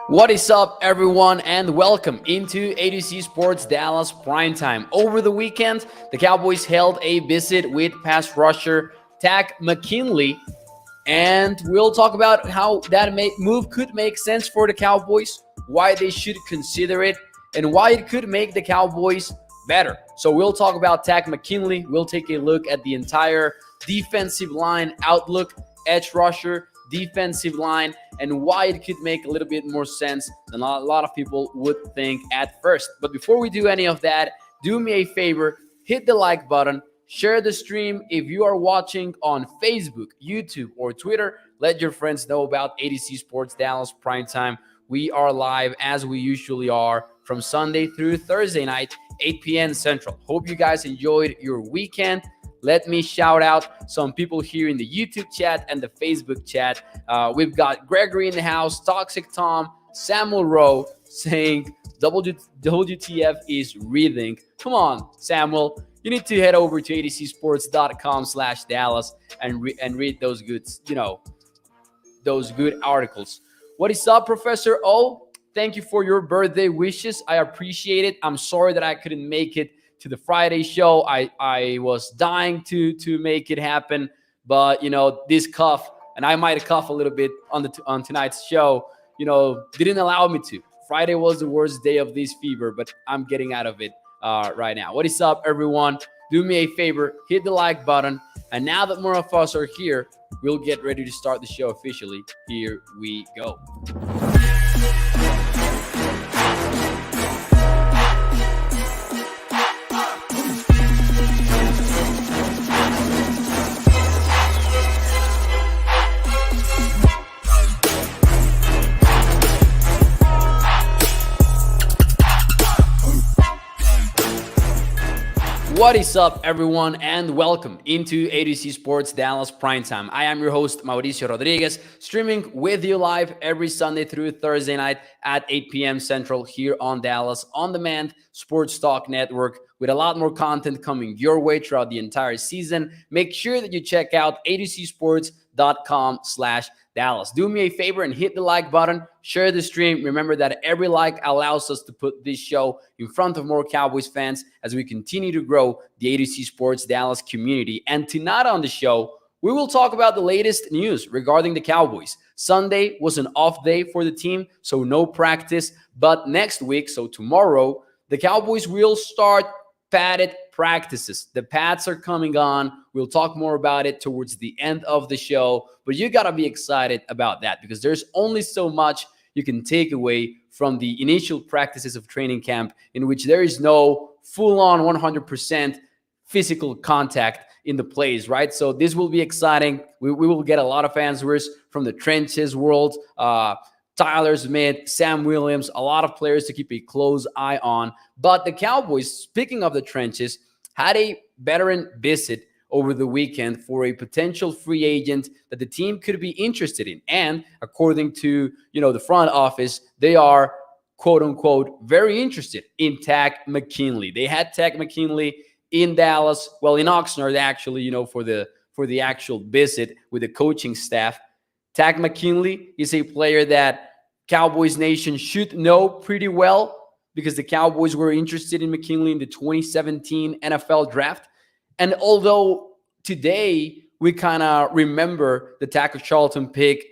What is up, everyone, and welcome into ADC Sports Dallas Primetime. Over the weekend, the Cowboys held a visit with pass rusher Takk McKinley, and we'll talk about how that move could make sense for the Cowboys, why they should consider it, and why it could make the Cowboys better. So we'll talk about Takk McKinley. We'll take a look at the entire defensive line outlook, edge rusher, defensive line, and why it could make a little bit more sense than a lot of people would think at first. But before we do any of that, do me a favor, hit the like button, share the stream. If you are watching on Facebook, YouTube, or Twitter, let your friends know about ADC Sports Dallas Primetime. We are live as we usually are from Sunday through Thursday night, 8 p.m. Central. Hope you guys enjoyed your weekend. Let me shout out some people here in the YouTube chat and the Facebook chat. We've got Gregory in the house, Toxic Tom, Samuel Rowe saying WTF is breathing. Come on, Samuel. You need to head over to adcsports.com/Dallas and read those good, those good articles. What is up, Professor O? Thank you for your birthday wishes. I appreciate it. I'm sorry that I couldn't make it to the Friday show. I was dying to make it happen, but this cough, and I might cough a little bit on tonight's show, didn't allow me to. Friday was the worst day of this fever, but I'm getting out of it right now. What is up, everyone? Do me a favor, hit the like button, and now that more of us are here, we'll get ready to start the show officially. Here we go. What is up, everyone, and welcome into ADC Sports Dallas Primetime. I am your host, Mauricio Rodriguez, streaming with you live every Sunday through Thursday night at 8 p.m. Central here on Dallas On Demand Sports Talk Network, with a lot more content coming your way throughout the entire season. Make sure that you check out adcsports.com/Dallas. Do me a favor and hit the like button, share the stream. Remember that every like allows us to put this show in front of more Cowboys fans as we continue to grow the ADC Sports Dallas community. And tonight on the show, we will talk about the latest news regarding the Cowboys. Sunday was an off day for the team, so no practice. But next week, so tomorrow, the Cowboys will start padded practices. The pads are coming on. We'll talk more about it towards the end of the show, but you got to be excited about that because there's only so much you can take away from the initial practices of training camp, in which there is no full-on 100% physical contact in the plays, right? So this will be exciting. We will get a lot of answers from the trenches world. Tyler Smith, Sam Williams, a lot of players to keep a close eye on. But the Cowboys, speaking of the trenches, had a veteran visit over the weekend for a potential free agent that the team could be interested in. And according to, the front office, they are, quote unquote, very interested in Takk McKinley. They had Takk McKinley in Dallas, well, in Oxnard, actually, for the actual visit with the coaching staff. Takk McKinley is a player that Cowboys Nation should know pretty well because the Cowboys were interested in McKinley in the 2017 NFL draft. And although today we kind of remember the Taco Charlton pick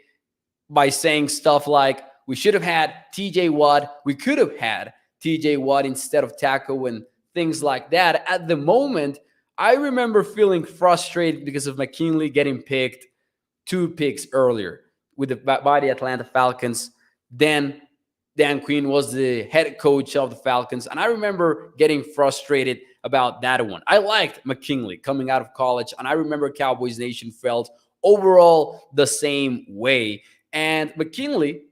by saying stuff like, we should have had TJ Watt, we could have had TJ Watt instead of Taco and things like that. At the moment, I remember feeling frustrated because of McKinley getting picked 2 picks earlier by the Atlanta Falcons. Then Dan Quinn was the head coach of the Falcons, and I remember getting frustrated about that one. I liked McKinley coming out of college, and I remember Cowboys Nation felt overall the same way. And McKinley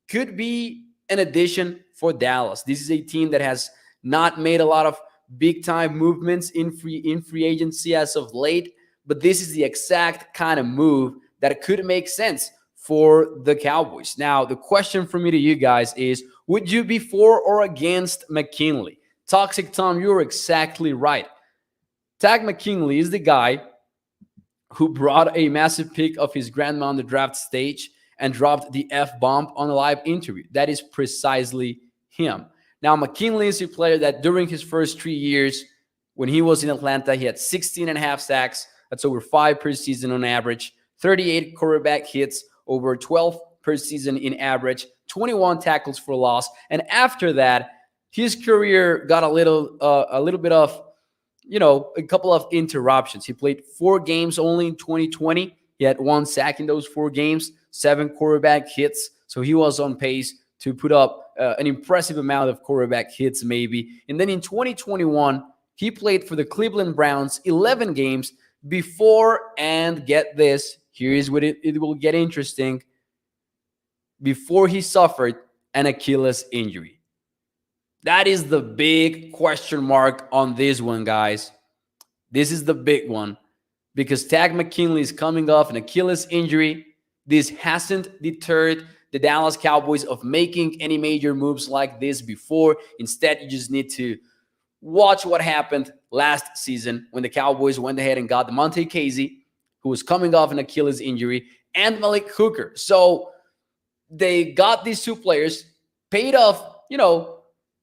could be an addition for Dallas. This is a team that has not made a lot of big-time movements in free agency as of late, but this is the exact kind of move that could make sense for the Cowboys. Now, the question for me to you guys is, would you be for or against McKinley? Toxic Tom, you're exactly right. Takk McKinley is the guy who brought a massive pick of his grandma on the draft stage and dropped the F-bomb on a live interview. That is precisely him. Now, McKinley is a player that during his first 3 years, when he was in Atlanta, he had 16 and a half sacks. That's over 5 per season on average. 38 quarterback hits, over 12 per season in average. 21 tackles for loss. And after that, his career got a little bit of, a couple of interruptions. He played 4 games only in 2020. He had 1 sack in those 4 games, 7 quarterback hits. So he was on pace to put up an impressive amount of quarterback hits maybe. And then in 2021, he played for the Cleveland Browns 11 games before, and get this, here is what it will get interesting, before he suffered an Achilles injury. That is the big question mark on this one, guys. This is the big one, because Takk McKinley is coming off an Achilles injury. This hasn't deterred the Dallas Cowboys of making any major moves like this before. Instead, you just need to watch what happened last season when the Cowboys went ahead and got DeMonte Casey, who was coming off an Achilles injury, and Malik Hooker. So they got these 2 players, paid off,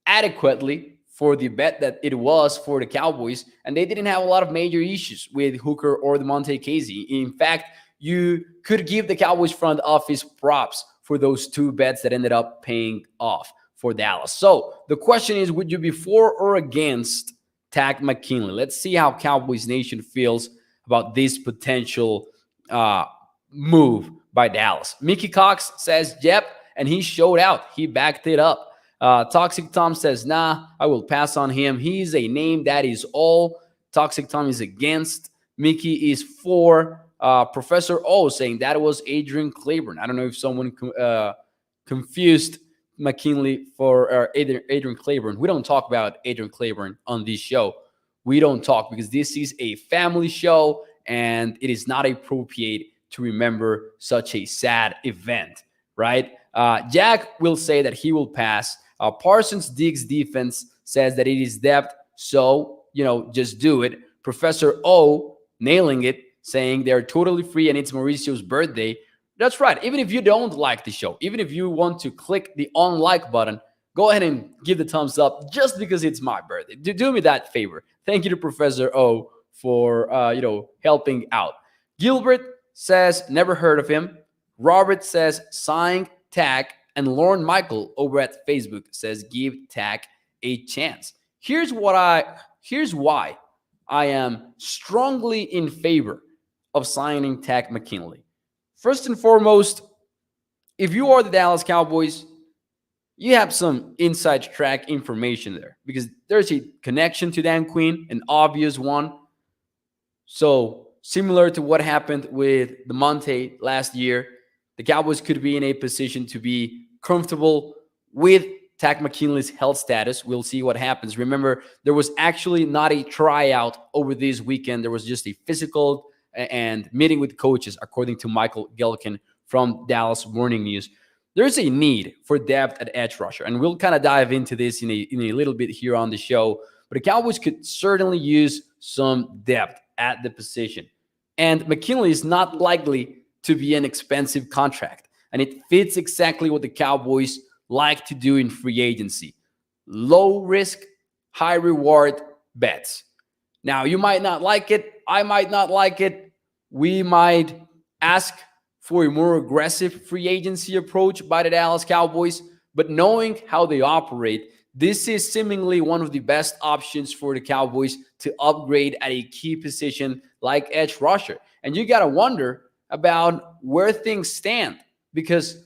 adequately for the bet that it was for the Cowboys, and they didn't have a lot of major issues with Hooker or DeMonte Casey. In fact, you could give the Cowboys front office props for those 2 bets that ended up paying off for Dallas. So the question is, would you be for or against Takk McKinley? Let's see how Cowboys Nation feels about this potential move by Dallas. Mickey Cox says, yep, and he showed out. He backed it up. Toxic Tom says, nah, I will pass on him. He's a name, that is all. Toxic Tom is against. Mickey is for. Professor O saying that was Adrian Claiborne. I don't know if someone confused McKinley for Adrian Claiborne. We don't talk about Adrian Claiborne on this show. We don't talk because this is a family show and it is not appropriate to remember such a sad event, right? Jack will say that he will pass. Parsons Diggs defense says that it is depth, so, just do it. Professor O nailing it, saying they're totally free and it's Mauricio's birthday. That's right. Even if you don't like the show, even if you want to click the unlike button, go ahead and give the thumbs up just because it's my birthday. Do me that favor. Thank you to Professor O for, helping out. Gilbert says, never heard of him. Robert says, sign Takk. And Lauren Michael over at Facebook says, give Takk a chance. Here's why I am strongly in favor of signing Takk McKinley. First and foremost, if you are the Dallas Cowboys, you have some inside track information there because there's a connection to Dan Quinn, an obvious one. So similar to what happened with DeMonte last year, the Cowboys could be in a position to be comfortable with Takk McKinley's health status. We'll see what happens. Remember, there was actually not a tryout over this weekend. There was just a physical and meeting with coaches, according to Michael Gelkin from Dallas Morning News. There's a need for depth at edge rusher, and we'll kind of dive into this in a little bit here on the show. But the Cowboys could certainly use some depth at the position. And McKinley is not likely to be an expensive contract. And it fits exactly what the Cowboys like to do in free agency. Low risk, high reward bets. Now, you might not like it. I might not like it. We might ask for a more aggressive free agency approach by the Dallas Cowboys. But knowing how they operate, this is seemingly one of the best options for the Cowboys to upgrade at a key position like edge rusher. And you got to wonder about where things stand. Because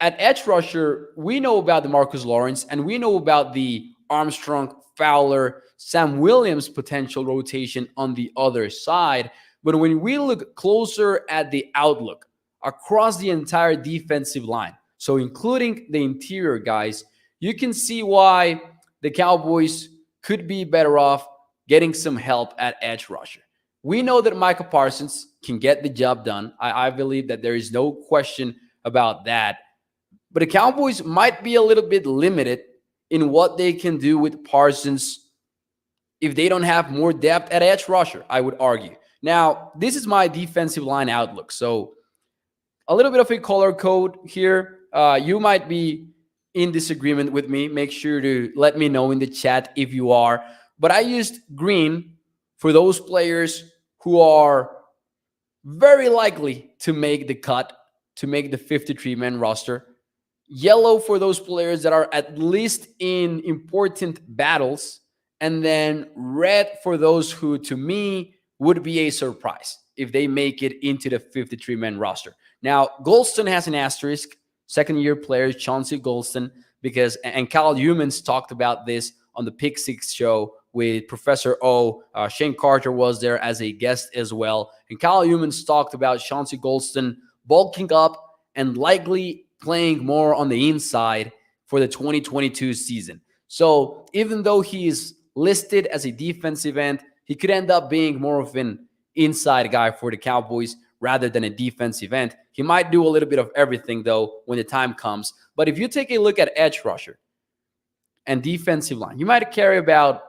at edge rusher, we know about the Marcus Lawrence and we know about the Armstrong, Fowler, Sam Williams potential rotation on the other side. But when we look closer at the outlook across the entire defensive line, so including the interior guys, you can see why the Cowboys could be better off getting some help at edge rusher. We know that Micah Parsons can get the job done. I believe that there is no question about that. But the Cowboys might be a little bit limited in what they can do with Parsons if they don't have more depth at edge rusher, I would argue. Now, this is my defensive line outlook. So a little bit of a color code here. You might be in disagreement with me. Make sure to let me know in the chat if you are. But I used green for those players who are very likely to make the cut, to make the 53-man roster. Yellow for those players that are at least in important battles. And then red for those who, to me, would be a surprise if they make it into the 53-man roster. Now, Golston has an asterisk, second-year player, Chauncey Golston, because, and Cal Humans talked about this on the Pick Six show with Professor O. Shane Carter was there as a guest as well. And Cal Humans talked about Chauncey Golston bulking up and likely playing more on the inside for the 2022 season. So even though he is listed as a defensive end, he could end up being more of an inside guy for the Cowboys rather than a defensive end. He might do a little bit of everything, though, when the time comes. But if you take a look at edge rusher and defensive line, you might carry about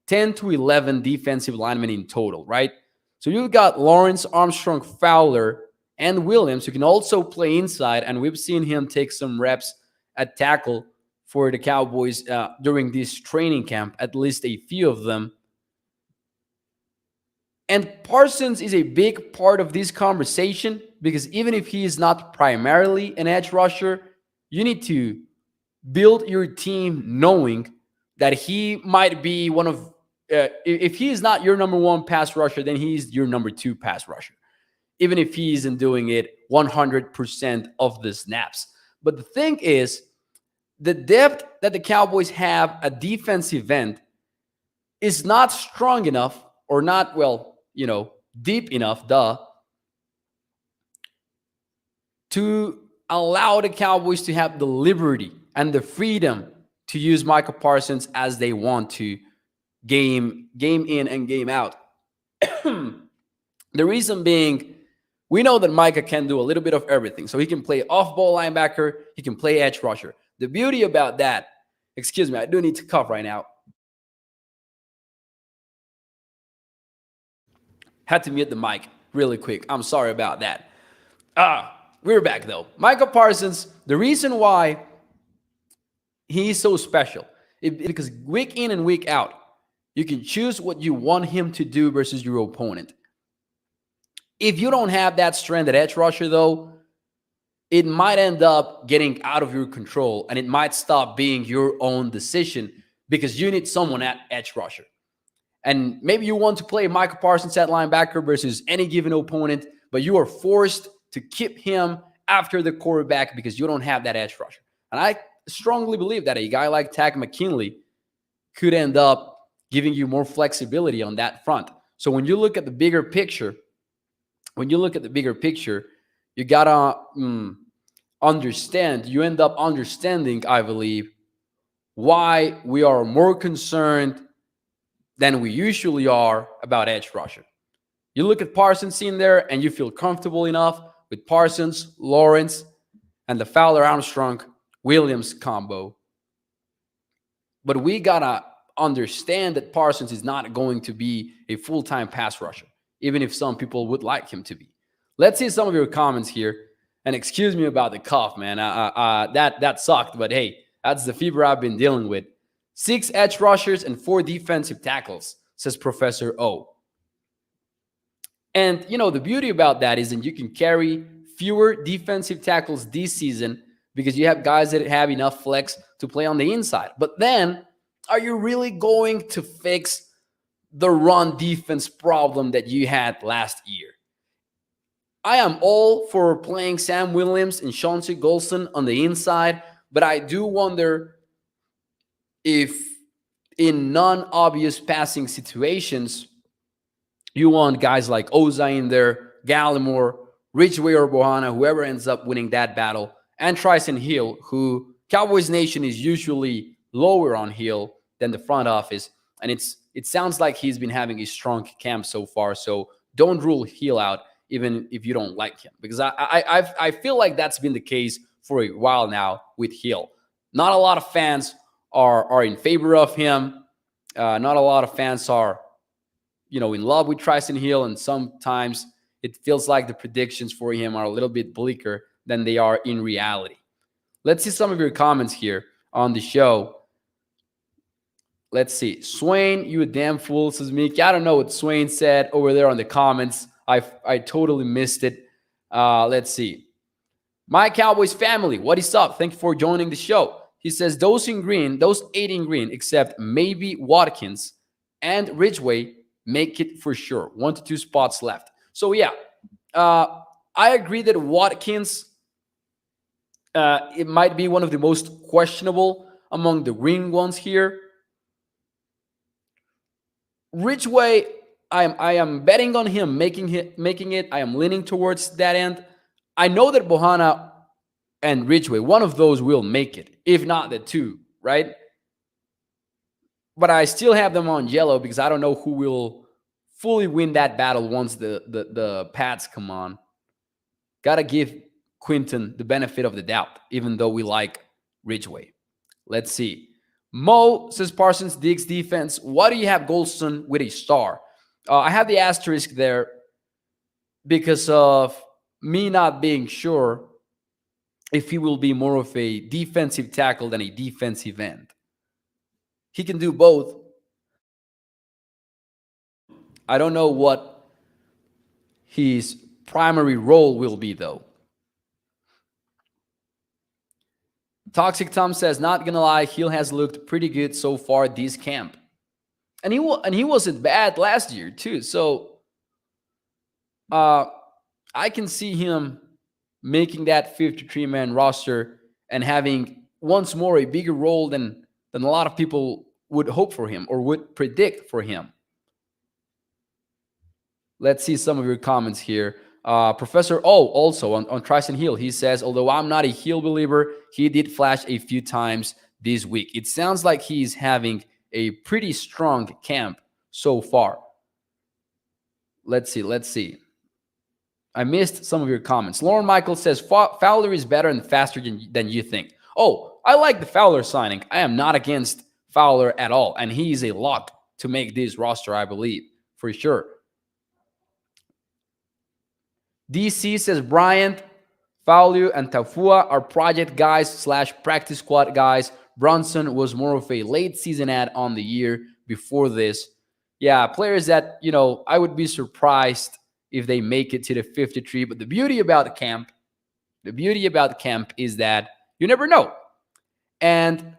10 to 11 defensive linemen in total, right? So you've got Lawrence, Armstrong, Fowler, and Williams, who can also play inside, and we've seen him take some reps at tackle for the Cowboys during this training camp, at least a few of them. And Parsons is a big part of this conversation because even if he is not primarily an edge rusher, you need to build your team knowing that he might be one of, if he is not your number one pass rusher, then he's your number two pass rusher, even if he isn't doing it 100% of the snaps. But the thing is, the depth that the Cowboys have at defensive end is not strong enough or not, deep enough, to allow the Cowboys to have the liberty and the freedom to use Micah Parsons as they want to, game in and game out. The reason being, we know that Micah can do a little bit of everything. So he can play off-ball linebacker, he can play edge rusher. The beauty about that, excuse me, I do need to cough right now. Had to mute the mic really quick. I'm sorry about that. We're back though. Micah Parsons, the reason why he's so special is because week in and week out, you can choose what you want him to do versus your opponent. If you don't have that strength at edge rusher though, it might end up getting out of your control and it might stop being your own decision because you need someone at edge rusher. And maybe you want to play Micah Parsons at linebacker versus any given opponent, but you are forced to keep him after the quarterback because you don't have that edge rusher. And I strongly believe that a guy like Takk McKinley could end up giving you more flexibility on that front. So when you look at the bigger picture, you gotta understand, you end up understanding, I believe, why we are more concerned than we usually are about edge rusher. You look at Parsons in there and you feel comfortable enough with Parsons, Lawrence, and the Fowler Armstrong Williams combo. But we gotta understand that Parsons is not going to be a full-time pass rusher, even if some people would like him to be. Let's see some of your comments here. And excuse me about the cough, man. That sucked, but hey, that's the fever I've been dealing with. 6 edge rushers and 4 defensive tackles, says Professor O. And, the beauty about that is that you can carry fewer defensive tackles this season because you have guys that have enough flex to play on the inside. But then, are you really going to fix the run defense problem that you had last year? I am all for playing Sam Williams and Chauncey Golston on the inside, but I do wonder if in non-obvious passing situations, you want guys like Oza in there, Gallimore, Ridgeway or Bohanna, whoever ends up winning that battle, and Tryson Hill, who Cowboys Nation is usually lower on Hill than the front office. And it sounds like he's been having a strong camp so far. So don't rule Hill out, even if you don't like him, because I feel like that's been the case for a while now with Hill. Not a lot of fans are in favor of him. Not a lot of fans are, in love with Tryson Hill, and sometimes it feels like the predictions for him are a little bit bleaker than they are in reality. Let's see some of your comments here on the show. Let's see. Swain, you a damn fool, says Mickey. I don't know what Swain said over there on the comments. I totally missed it. Let's see. My Cowboys family, what is up? Thank you for joining the show. He says those eight in green, except maybe Watkins and Ridgeway, make it for sure. 1 to 2 spots left. So yeah, I agree that Watkins, it might be one of the most questionable among the green ones here. Ridgeway, I am betting on him making it. I am leaning towards that end. I know that Bohanna and Ridgeway, one of those will make it, if not the two, right? But I still have them on yellow because I don't know who will fully win that battle once the pads come on. Gotta give Quinton the benefit of the doubt, even though we like Ridgeway. Let's see. Mo says Parsons Diggs defense. Why do you have Golston with a star? I have the asterisk there because of me not being sure if he will be more of a defensive tackle than a defensive end. He can do both. I don't know what his primary role will be, though. Toxic Tom says, not gonna lie, Hill has looked pretty good so far this camp. And he wasn't bad last year, too. So I can see him making that 53-man roster and having once more a bigger role than a lot of people would hope for him or would predict for him. Let's see some of your comments here. Professor O, also on Tryson Hill, he says, although I'm not a Hill believer, he did flash a few times this week. It sounds like he's having a pretty strong camp so far. Let's see. I missed some of your comments. Lauren Michael says, Fowler is better and faster than you think. Oh, I like the Fowler signing. I am not against Fowler at all. And he is a lock to make this roster, I believe, for sure. DC says Bryant, Fowler, and Tafua are project guys / practice squad guys. Brunson was more of a late season add on the year before this. Yeah, players that, I would be surprised if they make it to the 53. But the beauty about camp is that you never know. And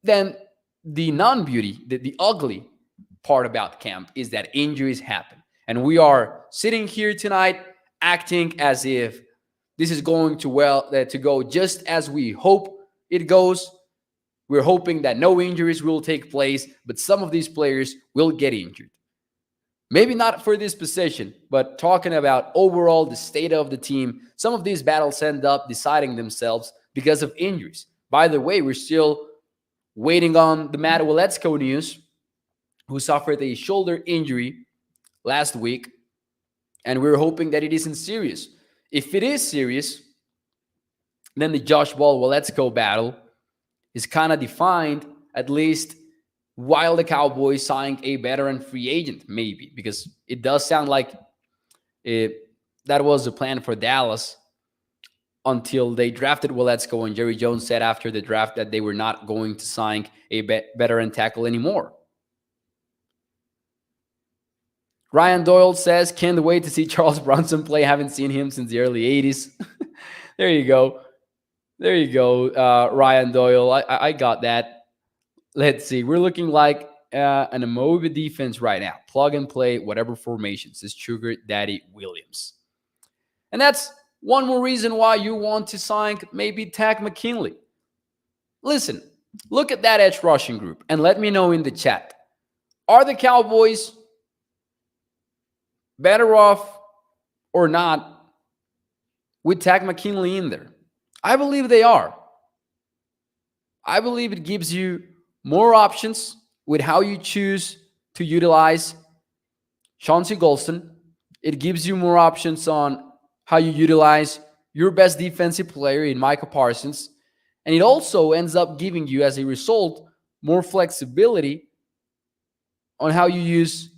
then the non-beauty, the ugly part about camp is that injuries happen. And we are sitting here tonight acting as if this is going to go just as we hope it goes. We're hoping that no injuries will take place, but some of these players will get injured. Maybe not for this position, but talking about overall the state of the team, some of these battles end up deciding themselves because of injuries. By the way, we're still waiting on the Matt Weletsko news, who suffered a shoulder injury last week. And we're hoping that it isn't serious. If it is serious, then the Josh Ball-Weletsko battle is kind of defined, at least while the Cowboys signed a veteran free agent, maybe. Because it does sound like that was the plan for Dallas until they drafted Weletsko, and Jerry Jones said after the draft that they were not going to sign a veteran tackle anymore. Ryan Doyle says, can't wait to see Charles Bronson play. Haven't seen him since the early 80s. There you go, Ryan Doyle. I got that. Let's see. We're looking like an Amoeba defense right now. Plug and play, whatever formation, says Sugar Daddy Williams. And that's one more reason why you want to sign maybe Takk McKinley. Listen, look at that edge rushing group and let me know in the chat. Are the Cowboys better off or not with Takk McKinley in there? I believe they are. I believe it gives you more options with how you choose to utilize Chauncey Golston. It gives you more options on how you utilize your best defensive player in Micah Parsons. And it also ends up giving you, as a result, more flexibility on how you use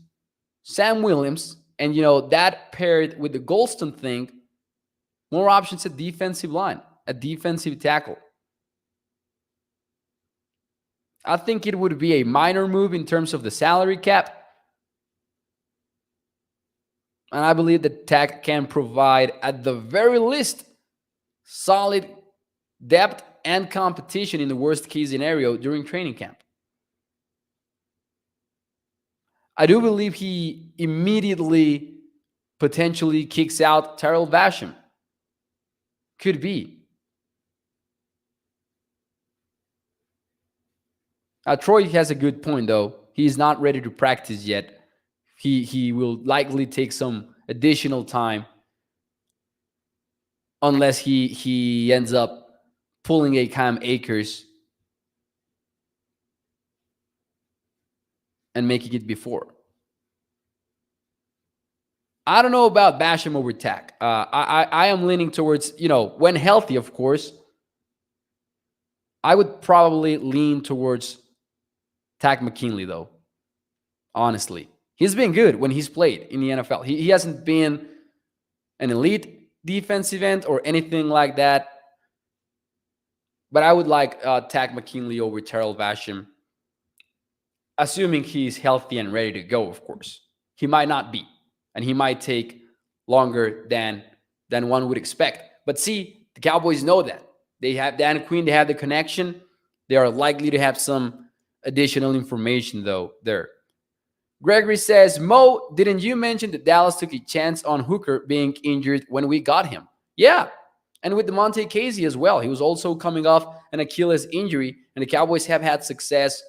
Sam Williams. And, that paired with the Golston thing More options at defensive line, at defensive tackle. I think it would be a minor move in terms of the salary cap. And I believe that Takk can provide, at the very least, solid depth and competition in the worst case scenario during training camp. I do believe he immediately potentially kicks out Terrell Basham. Could be. Troy has a good point, though. He's not ready to practice yet. He will likely take some additional time unless he ends up pulling a Cam Akers and making it before. I don't know about Basham over Takk. I am leaning towards, when healthy, of course, I would probably lean towards Takk McKinley, though. Honestly, he's been good when he's played in the NFL. He hasn't been an elite defensive end or anything like that. But I would like Takk McKinley over Terrell Basham, assuming he's healthy and ready to go, of course. He might not be, and he might take longer than one would expect. But see, the Cowboys know that. They have Dan Quinn, they have the connection. They are likely to have some additional information, though, there. Gregory says, Mo, didn't you mention that Dallas took a chance on Hooker being injured when we got him? Yeah, and with DeMonte Casey as well. He was also coming off an Achilles injury, and the Cowboys have had success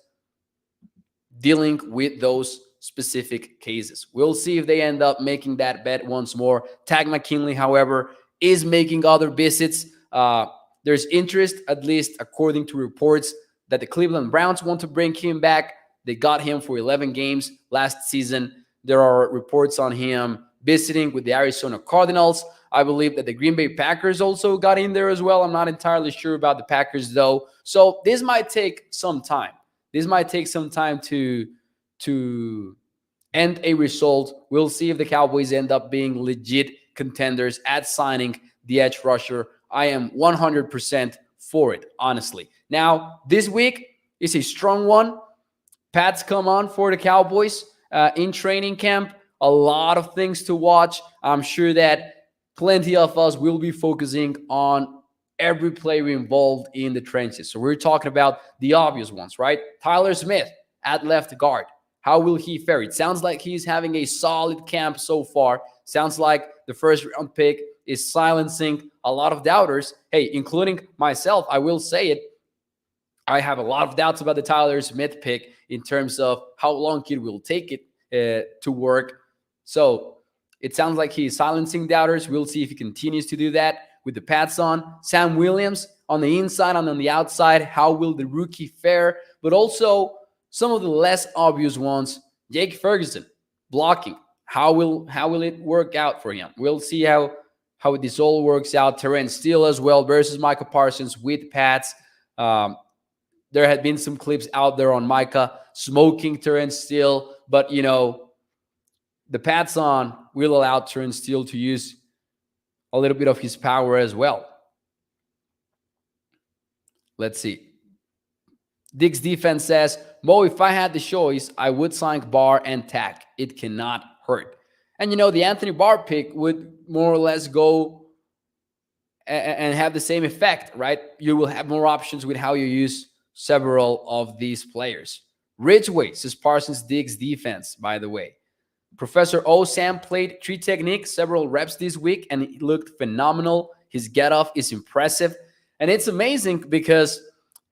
dealing with those specific cases. We'll see if they end up making that bet once more. Takk McKinley, however, is making other visits. There's interest, at least according to reports, that the Cleveland Browns want to bring him back. They got him for 11 games last season. There are reports on him visiting with the Arizona Cardinals. I believe that the Green Bay Packers also got in there as well. I'm not entirely sure about the Packers, though. So this might take some time. This might take some time to end a result. We'll see if the Cowboys end up being legit contenders at signing the edge rusher. I am 100% for it, honestly. Now, this week is a strong one. Pats come on for the Cowboys in training camp. A lot of things to watch. I'm sure that plenty of us will be focusing on every player involved in the trenches. So we're talking about the obvious ones, right? Tyler Smith at left guard. How will he fare? It sounds like he's having a solid camp so far. Sounds like the first round pick is silencing a lot of doubters. Hey, including myself, I will say it. I have a lot of doubts about the Tyler Smith pick in terms of how long it will take it to work. So it sounds like he's silencing doubters. We'll see if he continues to do that with the Pats on. Sam Williams on the inside and on the outside. How will the rookie fare? But also some of the less obvious ones. Jake Ferguson blocking. How will it work out for him? We'll see how this all works out. Terrence Steele as well versus Micah Parsons with Pats. There had been some clips out there on Micah smoking Terrence Steele, but the Pats on will allow Terrence Steele to use a little bit of his power as well. Let's see. Dick's defense says, Mo, if I had the choice, I would sign Barr and Takk. It cannot hurt. And the Anthony Barr pick would more or less go and have the same effect, right? You will have more options with how you use several of these players. Ridgeway, says Parsons Diggs defense, by the way. Professor O. Sam played tree technique, several reps this week, and he looked phenomenal. His get-off is impressive. And it's amazing because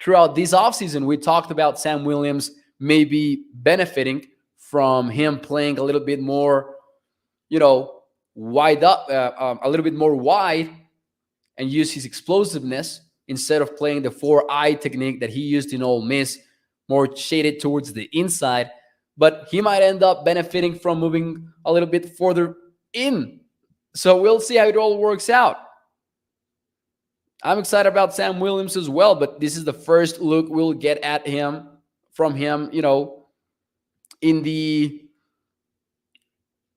throughout this offseason, we talked about Sam Williams maybe benefiting from him playing a little bit more, wide up, a little bit more wide and use his explosiveness instead of playing the 4-eye technique that he used in Ole Miss, more shaded towards the inside. But he might end up benefiting from moving a little bit further in. So we'll see how it all works out. I'm excited about Sam Williams as well, but this is the first look we'll get at him from him,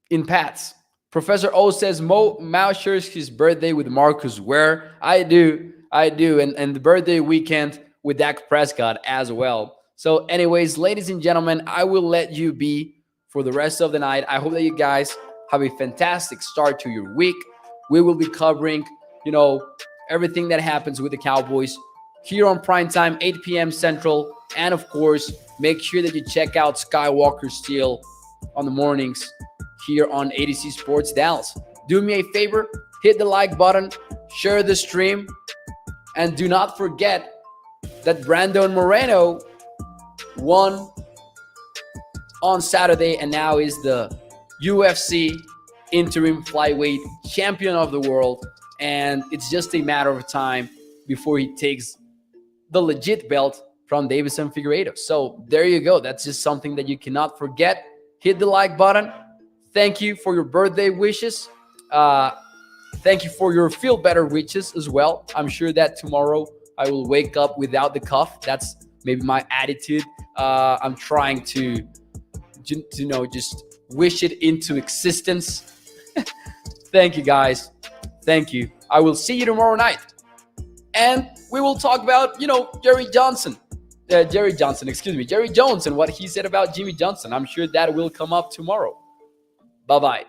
in Pats. Professor O says Mao shares his birthday with Marcus Ware. I do, and the birthday weekend with Dak Prescott as well. So, anyways, ladies and gentlemen, I will let you be for the rest of the night. I hope that you guys have a fantastic start to your week. We will be covering, you know, everything that happens with the Cowboys here on primetime, 8 p.m. Central, and of course, make sure that you check out Skywalker Steel on the mornings here on ADC Sports Dallas. Do me a favor, hit the like button, share the stream, and do not forget that Brandon Moreno won on Saturday and now is the UFC interim flyweight champion of the world. And it's just a matter of time before he takes the legit belt from Davison Figueiredo. So there you go. That's just something that you cannot forget. Hit the like button. Thank you for your birthday wishes. Thank you for your feel better wishes as well. I'm sure that tomorrow I will wake up without the cough. That's maybe my attitude. I'm trying to just wish it into existence. Thank you, guys. Thank you. I will see you tomorrow night. And we will talk about, Jerry Jones and what he said about Jimmy Johnson. I'm sure that will come up tomorrow. Bye-bye.